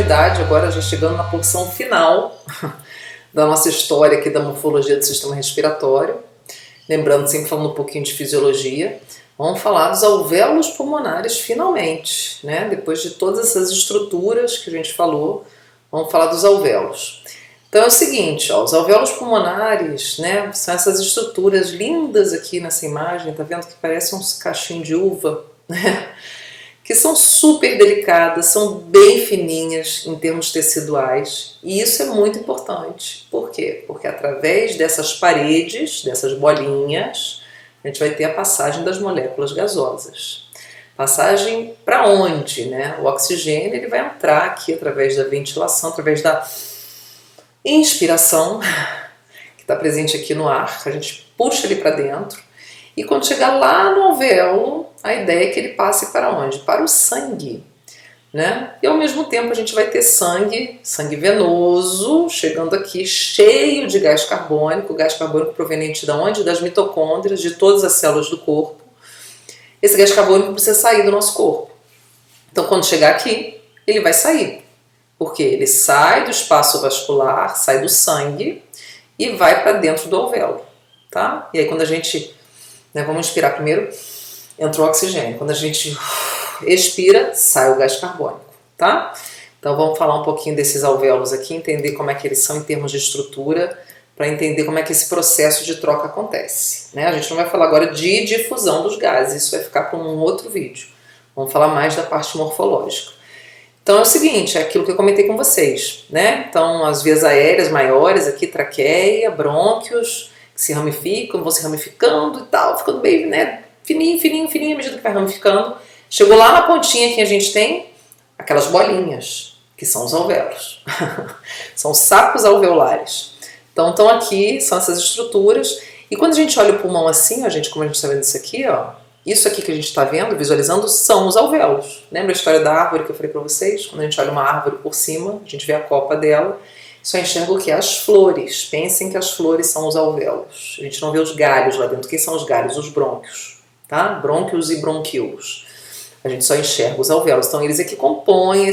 continuidade, agora já chegando na porção final da nossa história aqui da morfologia do sistema respiratório. Lembrando, sempre falando um pouquinho de fisiologia, vamos falar dos alvéolos pulmonares finalmente, né? Depois de todas essas estruturas que a gente falou, vamos falar dos alvéolos. Então é o seguinte, ó, os alvéolos pulmonares, né, são essas estruturas lindas aqui nessa imagem, tá vendo que parecem uns cachinhos de uva, né? Que são super delicadas, são bem fininhas em termos teciduais, e isso é muito importante. Por quê? Porque através dessas paredes, dessas bolinhas, a gente vai ter a passagem das moléculas gasosas. Passagem para onde, né? O oxigênio ele vai entrar aqui através da ventilação, através da inspiração, que está presente aqui no ar, a gente puxa ele para dentro, e quando chegar lá no alvéolo, a ideia é que ele passe para onde? Para o sangue, né? E ao mesmo tempo a gente vai ter sangue venoso, chegando aqui cheio de gás carbônico proveniente de onde? Das mitocôndrias, de todas as células do corpo. Esse gás carbônico precisa sair do nosso corpo. Então quando chegar aqui, ele vai sair. Porque ele sai do espaço vascular, sai do sangue e vai para dentro do alvéolo, tá? E aí quando a gente, né, vamos inspirar primeiro, entra o oxigênio. Quando a gente expira, sai o gás carbônico, tá? Então vamos falar um pouquinho desses alvéolos aqui, entender como é que eles são em termos de estrutura, para entender como é que esse processo de troca acontece, né? A gente não vai falar agora de difusão dos gases, isso vai ficar para um outro vídeo. Vamos falar mais da parte morfológica. Então é o seguinte, é aquilo que eu comentei com vocês, né? Então as vias aéreas maiores aqui, traqueia, brônquios, que se ramificam, vão se ramificando e tal, ficando bem, né, fininho, à medida que vai ramificando. Chegou lá na pontinha que a gente tem aquelas bolinhas, que são os alvéolos. São sacos alveolares. Então estão aqui, são essas estruturas. E quando a gente olha o pulmão assim, ó, gente, como a gente está vendo isso aqui, ó, isso aqui que a gente está vendo, visualizando, são os alvéolos. Lembra a história da árvore que eu falei para vocês? Quando a gente olha uma árvore por cima, a gente vê a copa dela, só enxerga o que? As flores. Pensem que as flores são os alvéolos. A gente não vê os galhos lá dentro. Quem são os galhos? Os brônquios, tá? Brônquios e bronquíolos. A gente só enxerga os alvéolos. Então eles é que compõem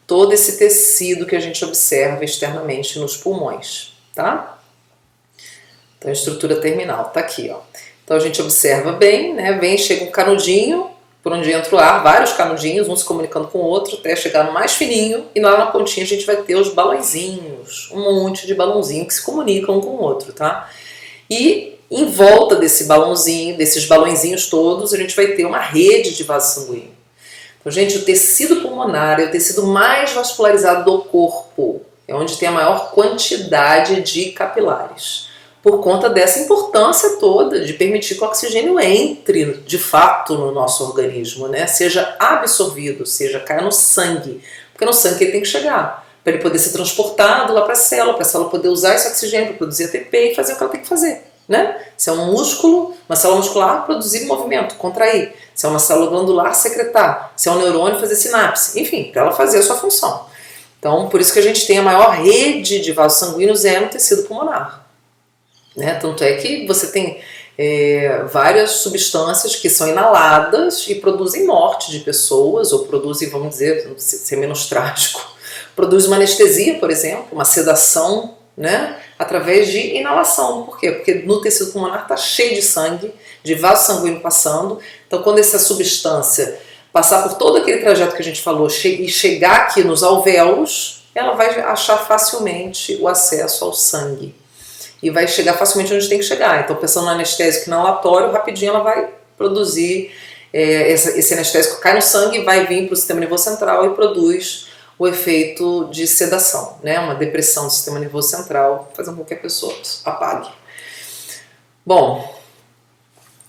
todo esse tecido que a gente observa externamente nos pulmões, tá? Então a estrutura terminal tá aqui, ó. Então a gente observa bem, né? Chega um canudinho, por onde entra o ar, vários canudinhos, um se comunicando com o outro, até chegar no mais fininho, e lá na pontinha a gente vai ter os balãozinhos, um monte de balãozinho que se comunicam um com o outro, tá? E em volta desse balãozinho, desses balãozinhos todos, a gente vai ter uma rede de vaso sanguíneo. Então, gente, o tecido pulmonar é o tecido mais vascularizado do corpo, é onde tem a maior quantidade de capilares. Por conta dessa importância toda de permitir que o oxigênio entre de fato no nosso organismo, né? Seja absorvido, seja caia no sangue, porque no sangue ele tem que chegar, para ele poder ser transportado lá para a célula poder usar esse oxigênio para produzir ATP e fazer o que ela tem que fazer, né? Se é um músculo, uma célula muscular, produzir movimento, contrair. Se é uma célula glandular, secretar. Se é um neurônio, fazer sinapse. Enfim, para ela fazer a sua função. Então, por isso que a gente tem a maior rede de vasos sanguíneos no tecido pulmonar. Né? Tanto é que você tem várias substâncias que são inaladas e produzem morte de pessoas, ou produzem, vamos dizer, ser menos trágico, produz uma anestesia, por exemplo, uma sedação, né? Através de inalação. Por quê? Porque no tecido pulmonar está cheio de sangue, de vaso sanguíneo passando, então quando essa substância passar por todo aquele trajeto que a gente falou e chegar aqui nos alvéolos, ela vai achar facilmente o acesso ao sangue. E vai chegar facilmente onde tem que chegar. Então, pensando no anestésico inalatório, rapidinho ela vai produzir, esse anestésico cai no sangue, vai vir para o sistema nervoso central e produz o efeito de sedação, né? Uma depressão do sistema nervoso central, fazendo com que a pessoa apague. Bom,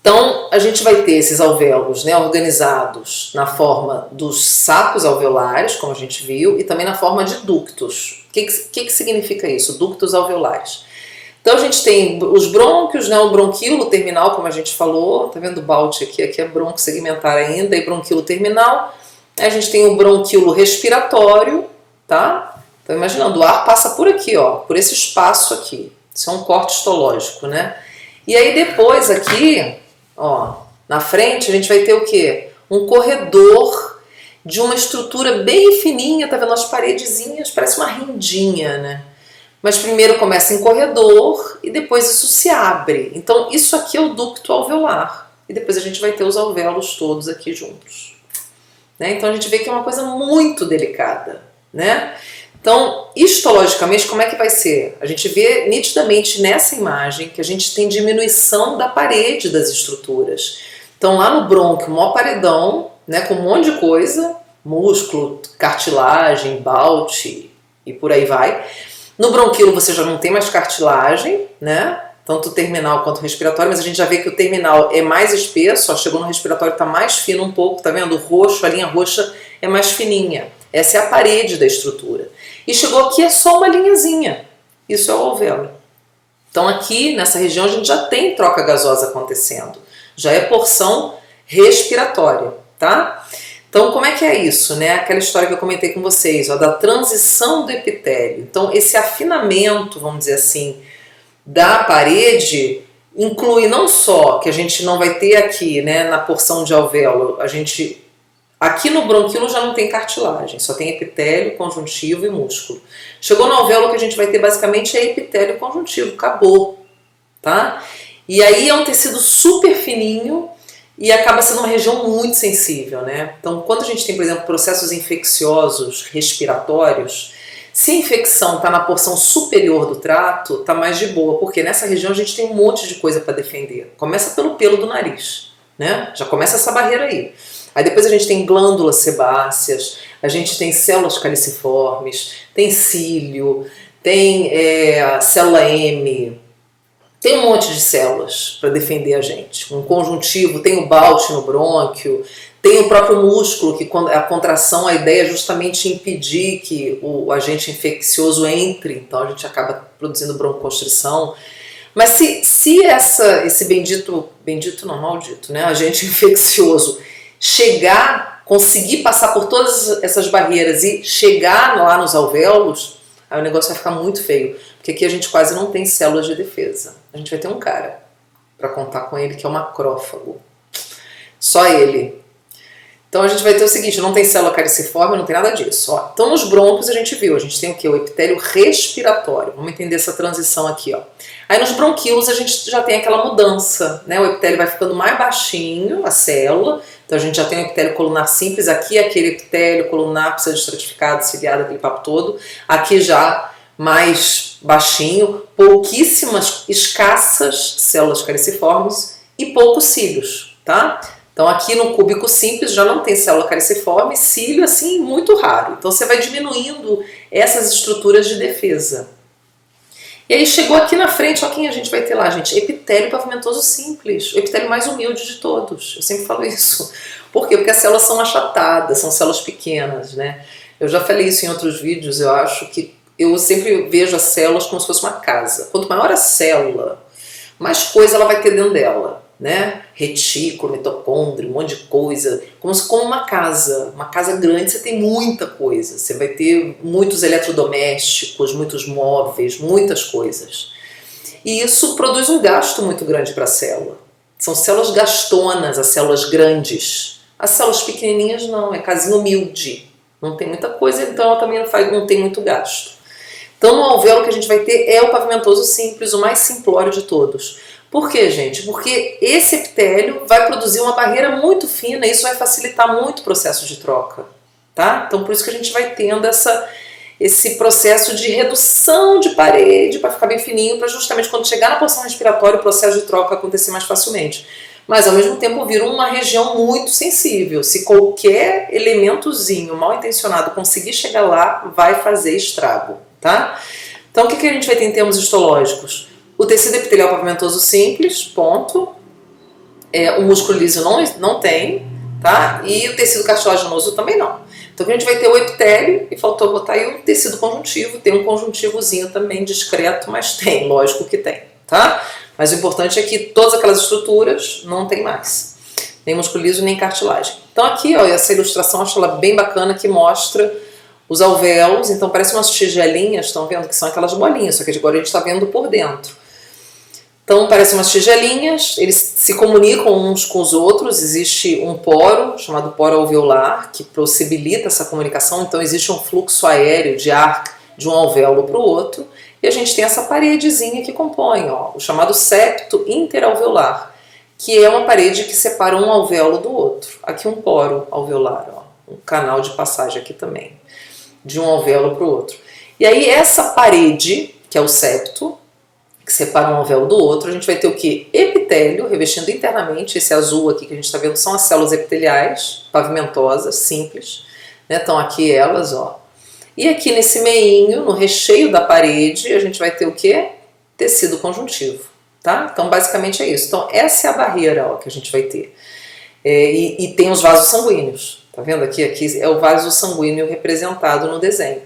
então a gente vai ter esses alvéolos, né, organizados na forma dos sacos alveolares, como a gente viu, e também na forma de ductos. O que significa isso? Ductos alveolares. Então a gente tem os brônquios, né, o bronquíolo terminal, como a gente falou, tá vendo o balde aqui é bronco segmentar ainda, e bronquíolo terminal. A gente tem o bronquíolo respiratório, tá? Então imaginando, o ar passa por aqui, ó, por esse espaço aqui. Isso é um corte histológico, né? E aí depois aqui, ó, na frente a gente vai ter o quê? Um corredor de uma estrutura bem fininha, tá vendo as paredezinhas, parece uma rendinha, né? Mas primeiro começa em corredor e depois isso se abre. Então isso aqui é o ducto alveolar. E depois a gente vai ter os alvéolos todos aqui juntos. Né? Então a gente vê que é uma coisa muito delicada. Né? Então, histologicamente, como é que vai ser? A gente vê nitidamente nessa imagem que a gente tem diminuição da parede das estruturas. Então lá no brônquio, maior paredão, né, com um monte de coisa, músculo, cartilagem, balte e por aí vai. No bronquíolo você já não tem mais cartilagem, né? Tanto o terminal quanto o respiratório, mas a gente já vê que o terminal é mais espesso, ó, chegou no respiratório, está mais fino um pouco, tá vendo? O roxo, a linha roxa é mais fininha. Essa é a parede da estrutura. E chegou aqui é só uma linhazinha. Isso é o alvéolo. Então aqui nessa região a gente já tem troca gasosa acontecendo. Já é porção respiratória, tá? Então, como é que é isso, né? Aquela história que eu comentei com vocês, ó, da transição do epitélio. Então, esse afinamento, vamos dizer assim, da parede inclui não só que a gente não vai ter aqui, né, na porção de alvéolo, aqui no bronquíolo já não tem cartilagem, só tem epitélio, conjuntivo e músculo. Chegou no alvéolo, que a gente vai ter basicamente é epitélio e conjuntivo, acabou, tá? E aí é um tecido super fininho, e acaba sendo uma região muito sensível, né? Então, quando a gente tem, por exemplo, processos infecciosos respiratórios, se a infecção está na porção superior do trato, está mais de boa, porque nessa região a gente tem um monte de coisa para defender. Começa pelo pelo do nariz, né? Já começa essa barreira aí. Aí depois a gente tem glândulas sebáceas, a gente tem células caliciformes, tem cílio, tem célula M. Tem um monte de células para defender a gente. Um conjuntivo, tem o balte no brônquio, tem o próprio músculo, que a contração, a ideia é justamente impedir que o agente infeccioso entre, então a gente acaba produzindo broncoconstrição. Mas se esse bendito não, maldito, né, agente infeccioso conseguir passar por todas essas barreiras e chegar lá nos alvéolos, aí o negócio vai ficar muito feio, porque aqui a gente quase não tem células de defesa. A gente vai ter um cara para contar com ele que é o macrófago. Só ele. Então a gente vai ter o seguinte, não tem célula caliciforme, não tem nada disso. Ó. Então nos brônquios a gente viu, a gente tem o que? O epitélio respiratório. Vamos entender essa transição aqui, ó. Aí nos bronquíolos a gente já tem aquela mudança, né? O epitélio vai ficando mais baixinho, a célula. Então a gente já tem o epitélio colunar simples, aqui aquele epitélio colunar pseudoestratificado, ciliado, aquele papo todo. Aqui já mais baixinho, pouquíssimas, escassas células caliciformes e poucos cílios, tá? Então aqui no cúbico simples já não tem célula caliciforme, cílio assim muito raro. Então você vai diminuindo essas estruturas de defesa. E aí chegou aqui na frente, olha quem a gente vai ter lá, gente. Epitélio pavimentoso simples, o epitélio mais humilde de todos. Eu sempre falo isso. Por quê? Porque as células são achatadas, são células pequenas, né? Eu já falei isso em outros vídeos, eu acho que eu sempre vejo as células como se fosse uma casa. Quanto maior a célula, mais coisa ela vai ter dentro dela, né? Retículo, mitocôndrio, um monte de coisa, como uma casa grande. Você tem muita coisa, você vai ter muitos eletrodomésticos, muitos móveis, muitas coisas. E isso produz um gasto muito grande para a célula. São células gastonas, as células grandes. As células pequenininhas não, é casinha humilde, não tem muita coisa, então ela também não tem muito gasto. Então no alvéolo que a gente vai ter é o pavimentoso simples, o mais simplório de todos. Por quê, gente? Porque esse epitélio vai produzir uma barreira muito fina e isso vai facilitar muito o processo de troca, tá? Então por isso que a gente vai tendo esse processo de redução de parede para ficar bem fininho, para justamente quando chegar na porção respiratória o processo de troca acontecer mais facilmente. Mas ao mesmo tempo vira uma região muito sensível. Se qualquer elementozinho mal intencionado conseguir chegar lá, vai fazer estrago, tá? Então o que a gente vai ter em termos histológicos? O tecido epitelial pavimentoso simples, ponto. O músculo liso não tem, tá? E o tecido cartilaginoso também não. Então a gente vai ter o epitélio, e faltou botar aí o tecido conjuntivo, tem um conjuntivozinho também discreto, mas tem, lógico que tem, tá? Mas o importante é que todas aquelas estruturas não tem mais. Nem músculo liso, nem cartilagem. Então aqui, ó, essa ilustração, acho ela bem bacana, que mostra os alvéolos. Então parece umas tigelinhas, estão vendo? Que são aquelas bolinhas, só que agora a gente está vendo por dentro. Então parecem umas tigelinhas, eles se comunicam uns com os outros, existe um poro, chamado poro alveolar, que possibilita essa comunicação, então existe um fluxo aéreo de ar de um alvéolo para o outro, e a gente tem essa paredezinha que compõe, ó, o chamado septo interalveolar, que é uma parede que separa um alvéolo do outro. Aqui um poro alveolar, ó, um canal de passagem aqui também, de um alvéolo para o outro. E aí essa parede, que é o septo, que separa um alvéolo do outro, a gente vai ter o que? Epitélio, revestindo internamente. Esse azul aqui que a gente está vendo são as células epiteliais, pavimentosas, simples, né? Estão aqui elas, ó. E aqui nesse meinho, no recheio da parede, a gente vai ter o que? Tecido conjuntivo, tá? Então basicamente é isso. Então essa é a barreira, ó, que a gente vai ter. E tem os vasos sanguíneos, tá vendo aqui? Aqui é o vaso sanguíneo representado no desenho.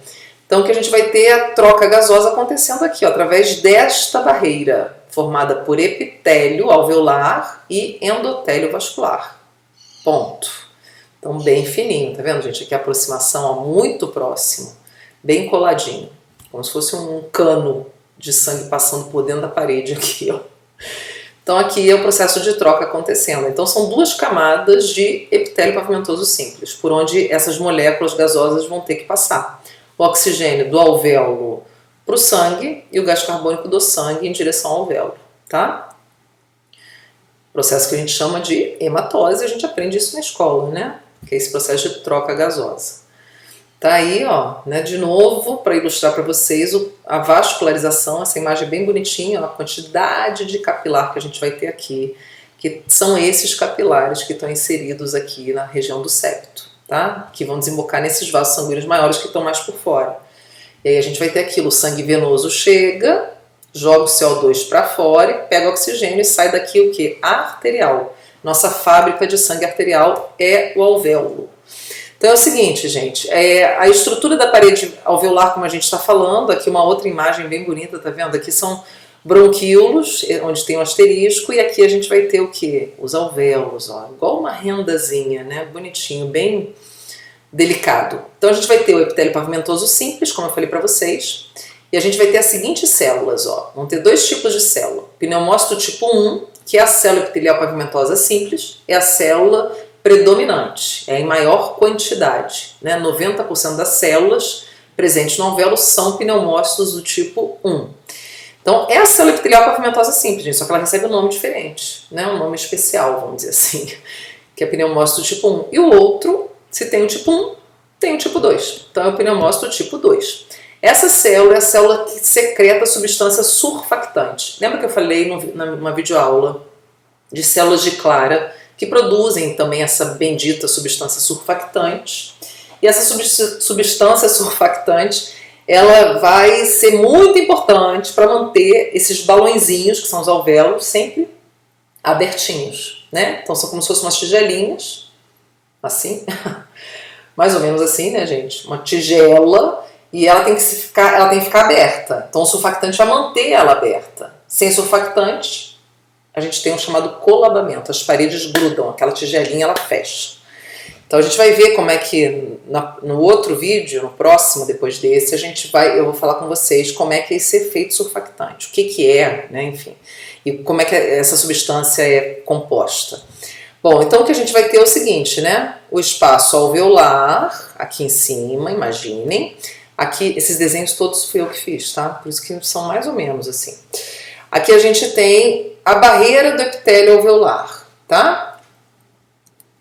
Então que a gente vai ter a troca gasosa acontecendo aqui, ó, através desta barreira, formada por epitélio alveolar e endotélio vascular. Ponto. Então bem fininho, tá vendo, gente? Aqui a aproximação, ó, muito próximo, bem coladinho, como se fosse um cano de sangue passando por dentro da parede aqui, ó. Então aqui é o processo de troca acontecendo. Então são duas camadas de epitélio pavimentoso simples, por onde essas moléculas gasosas vão ter que passar. O oxigênio do alvéolo para o sangue e o gás carbônico do sangue em direção ao alvéolo, tá? Processo que a gente chama de hematose, a gente aprende isso na escola, né? Que é esse processo de troca gasosa. Tá aí, ó, né, de novo, para ilustrar para vocês a vascularização, essa imagem bem bonitinha, ó, a quantidade de capilar que a gente vai ter aqui, que são esses capilares que estão inseridos aqui na região do septo, tá? Que vão desembocar nesses vasos sanguíneos maiores que estão mais por fora. E aí a gente vai ter aquilo, o sangue venoso chega, joga o CO2 para fora e pega o oxigênio e sai daqui o que? Arterial. Nossa fábrica de sangue arterial é o alvéolo. Então é o seguinte, gente, a estrutura da parede alveolar, como a gente está falando, aqui uma outra imagem bem bonita, tá vendo? Aqui são bronquíolos, onde tem um asterisco, e aqui a gente vai ter o que? Os alvéolos, ó, igual uma rendazinha, né? Bonitinho, bem delicado. Então a gente vai ter o epitélio pavimentoso simples, como eu falei para vocês, e a gente vai ter as seguintes células, ó. Vão ter dois tipos de célula. Pneumócito tipo 1, que é a célula epitelial pavimentosa simples, é a célula predominante, é em maior quantidade, né? 90% das células presentes no alvéolo são pneumócitos do tipo 1. Então, é a célula epitelial pavimentosa simples, gente, só que ela recebe um nome diferente, né? Um nome especial, vamos dizer assim, que é pneumócito tipo 1. E o outro, se tem o tipo 1, tem o tipo 2. Então, é o pneumócito tipo 2. Essa célula é a célula que secreta substância surfactante. Lembra que eu falei numa videoaula de células de Clara que produzem também essa bendita substância surfactante? E essa substância surfactante, ela vai ser muito importante para manter esses balõezinhos, que são os alvéolos, sempre abertinhos, né? Então são como se fossem umas tigelinhas, assim, mais ou menos assim, né, gente? Uma tigela, e ela tem que ficar aberta. Então o surfactante vai manter ela aberta. Sem surfactante, a gente tem um chamado colabamento. As paredes grudam, aquela tigelinha ela fecha. Então a gente vai ver como é que no outro vídeo, no próximo, depois desse, eu vou falar com vocês como é que é esse efeito surfactante, o que é, né, enfim, e como é que essa substância é composta. Bom, então o que a gente vai ter é o seguinte, né, o espaço alveolar, aqui em cima, imaginem, aqui esses desenhos todos fui eu que fiz, tá, por isso que são mais ou menos assim. Aqui a gente tem a barreira do epitélio alveolar, tá?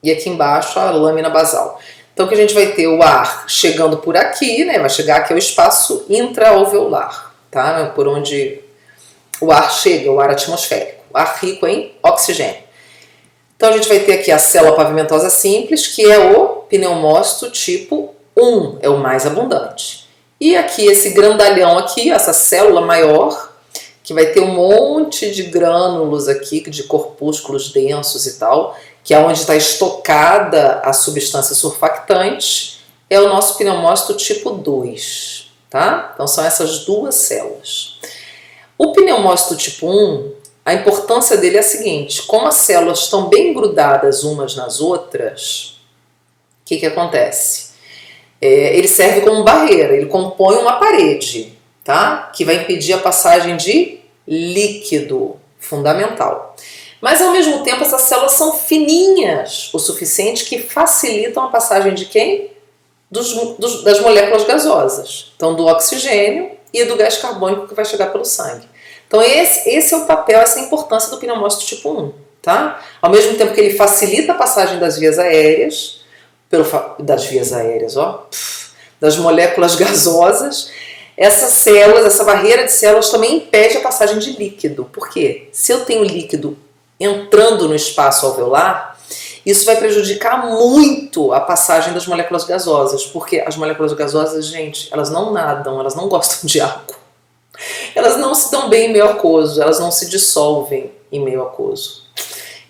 E aqui embaixo a lâmina basal. Então que a gente vai ter o ar chegando por aqui, né? Vai chegar aqui ao espaço intraalveolar, tá? Por onde o ar chega, o ar atmosférico, o ar rico em oxigênio. Então a gente vai ter aqui a célula pavimentosa simples, que é o pneumócito tipo 1, é o mais abundante. E aqui esse grandalhão aqui, essa célula maior, que vai ter um monte de grânulos aqui, de corpúsculos densos e tal, que é onde está estocada a substância surfactante, é o nosso pneumócito tipo 2, tá? Então são essas duas células. O pneumócito tipo 1, a importância dele é a seguinte: como as células estão bem grudadas umas nas outras, o que acontece? Ele serve como barreira, ele compõe uma parede, tá? Que vai impedir a passagem de líquido Fundamental. Mas ao mesmo tempo essas células são fininhas o suficiente que facilitam a passagem de quem? Das moléculas gasosas. Então do oxigênio e do gás carbônico que vai chegar pelo sangue. Então esse é o papel, essa é a importância do pneumócito tipo 1. Tá? Ao mesmo tempo que ele facilita a passagem das vias aéreas, das moléculas gasosas, essas células, essa barreira de células também impede a passagem de líquido. Por quê? Se eu tenho líquido entrando no espaço alveolar, isso vai prejudicar muito a passagem das moléculas gasosas, porque as moléculas gasosas, gente, elas não nadam, elas não gostam de água. Elas não se dão bem em meio aquoso, elas não se dissolvem em meio aquoso.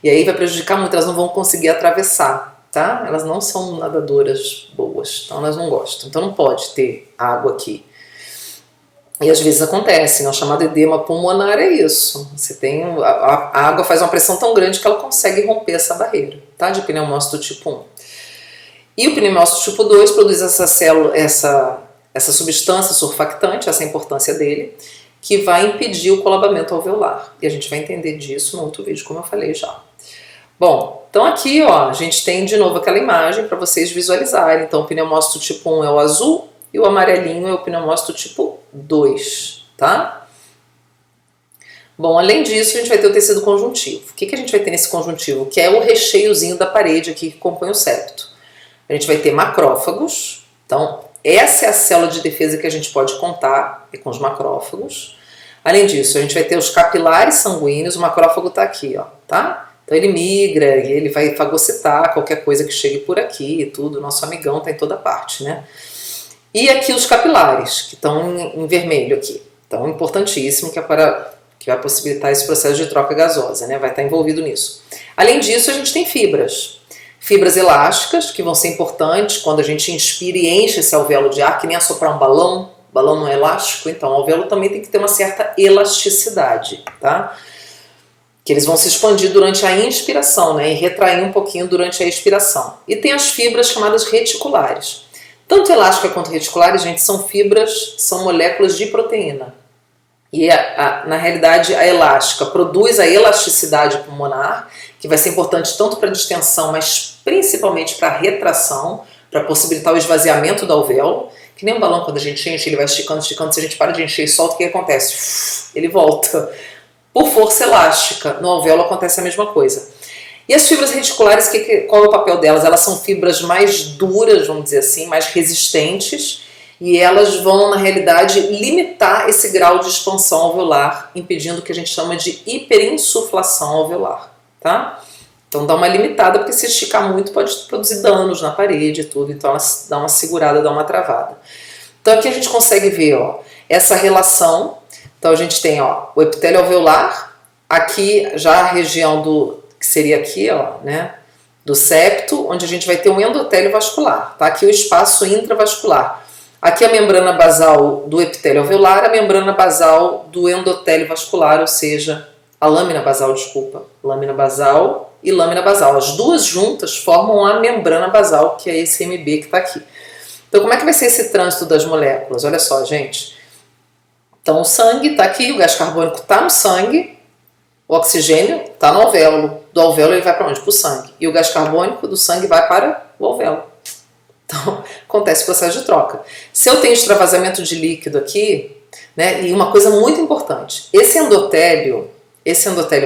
E aí vai prejudicar muito, elas não vão conseguir atravessar, tá? Elas não são nadadoras boas, então elas não gostam. Então não pode ter água aqui. E às vezes acontece, o chamado edema pulmonar é isso. Você tem a água faz uma pressão tão grande que ela consegue romper essa barreira, tá? De pneumócito tipo 1. E o pneumócito tipo 2 produz essa substância surfactante, essa é a importância dele, que vai impedir o colabamento alveolar. E a gente vai entender disso no outro vídeo, como eu falei já. Bom, então aqui ó, a gente tem de novo aquela imagem para vocês visualizarem. Então o pneumócito tipo 1 é o azul e o amarelinho é o pneumócito tipo 2, tá? Bom, além disso a gente vai ter o tecido conjuntivo. O que a gente vai ter nesse conjuntivo? Que é o recheiozinho da parede aqui que compõe o septo. A gente vai ter macrófagos, então essa é a célula de defesa que a gente pode contar, é com os macrófagos. Além disso, a gente vai ter os capilares sanguíneos, o macrófago está aqui, ó, tá? Então ele migra e ele vai fagocitar qualquer coisa que chegue por aqui e tudo, nosso amigão está em toda parte, né? E aqui os capilares, que estão em vermelho aqui. Então importantíssimo, que vai possibilitar esse processo de troca gasosa, né? Vai estar envolvido nisso. Além disso, a gente tem fibras. Fibras elásticas, que vão ser importantes quando a gente inspira e enche esse alvéolo de ar, que nem assoprar um balão. O balão não é elástico, então o alvéolo também tem que ter uma certa elasticidade, tá? Que eles vão se expandir durante a inspiração, né? E retrair um pouquinho durante a expiração. E tem as fibras chamadas reticulares. Tanto elástica quanto reticulares, gente, são fibras, são moléculas de proteína. E na realidade a elástica produz a elasticidade pulmonar, que vai ser importante tanto para a distensão, mas principalmente para a retração, para possibilitar o esvaziamento do alvéolo. Que nem um balão, quando a gente enche, ele vai esticando, esticando. Se a gente para de encher e solta, o que acontece? Ele volta. Por força elástica, no alvéolo acontece a mesma coisa. E as fibras reticulares, qual é o papel delas? Elas são fibras mais duras, vamos dizer assim, mais resistentes, e elas vão, na realidade, limitar esse grau de expansão alveolar, impedindo o que a gente chama de hiperinsuflação alveolar, tá? Então dá uma limitada, porque se esticar muito pode produzir danos na parede e tudo, então elas dão uma segurada, dá uma travada. Então aqui a gente consegue ver, ó, essa relação. Então a gente tem, ó, o epitélio alveolar, aqui já a região que seria aqui, ó, né, do septo, onde a gente vai ter um endotélio vascular, tá? Aqui o espaço intravascular. Aqui a membrana basal do epitélio alveolar, a membrana basal do endotélio vascular, ou seja, a lâmina basal, desculpa, lâmina basal e lâmina basal. As duas juntas formam a membrana basal, que é esse MB que está aqui. Então como é que vai ser esse trânsito das moléculas? Olha só, gente. Então o sangue está aqui, o gás carbônico está no sangue, o oxigênio está no alvéolo. Do alvéolo ele vai para onde? Para o sangue. E o gás carbônico do sangue vai para o alvéolo. Então, acontece o processo de troca. Se eu tenho extravasamento de líquido aqui, né, e uma coisa muito importante, esse endotélio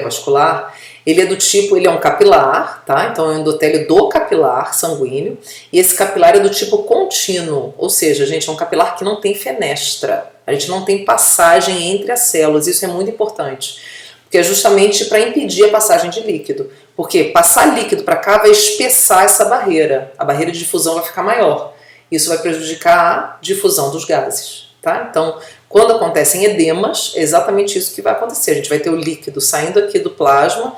vascular, ele é do tipo, ele é um capilar, tá? Então é um endotélio do capilar sanguíneo, e esse capilar é do tipo contínuo, ou seja, gente, é um capilar que não tem fenestra, a gente não tem passagem entre as células, isso é muito importante, porque é justamente para impedir a passagem de líquido. Porque passar líquido para cá vai espessar essa barreira, a barreira de difusão vai ficar maior. Isso vai prejudicar a difusão dos gases, tá? Então, quando acontecem edemas, é exatamente isso que vai acontecer. A gente vai ter o líquido saindo aqui do plasma,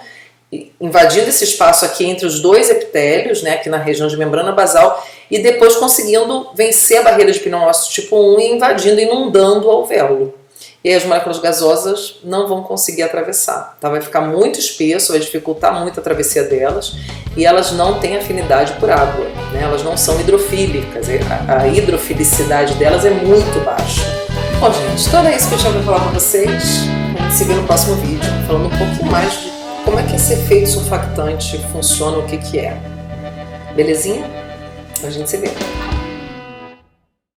invadindo esse espaço aqui entre os dois epitélios, né, aqui na região de membrana basal, e depois conseguindo vencer a barreira de pneumócito tipo 1 e invadindo, inundando o alvéolo. E aí as moléculas gasosas não vão conseguir atravessar, tá? Vai ficar muito espesso, vai dificultar muito a travessia delas, e elas não têm afinidade por água, né? Elas não são hidrofílicas, a hidrofilicidade delas é muito baixa. Bom, gente, então é isso que eu tinha para falar para vocês. Como se vê no próximo vídeo, falando um pouquinho mais de como é que esse efeito surfactante funciona, o que que é. Belezinha? A gente se vê.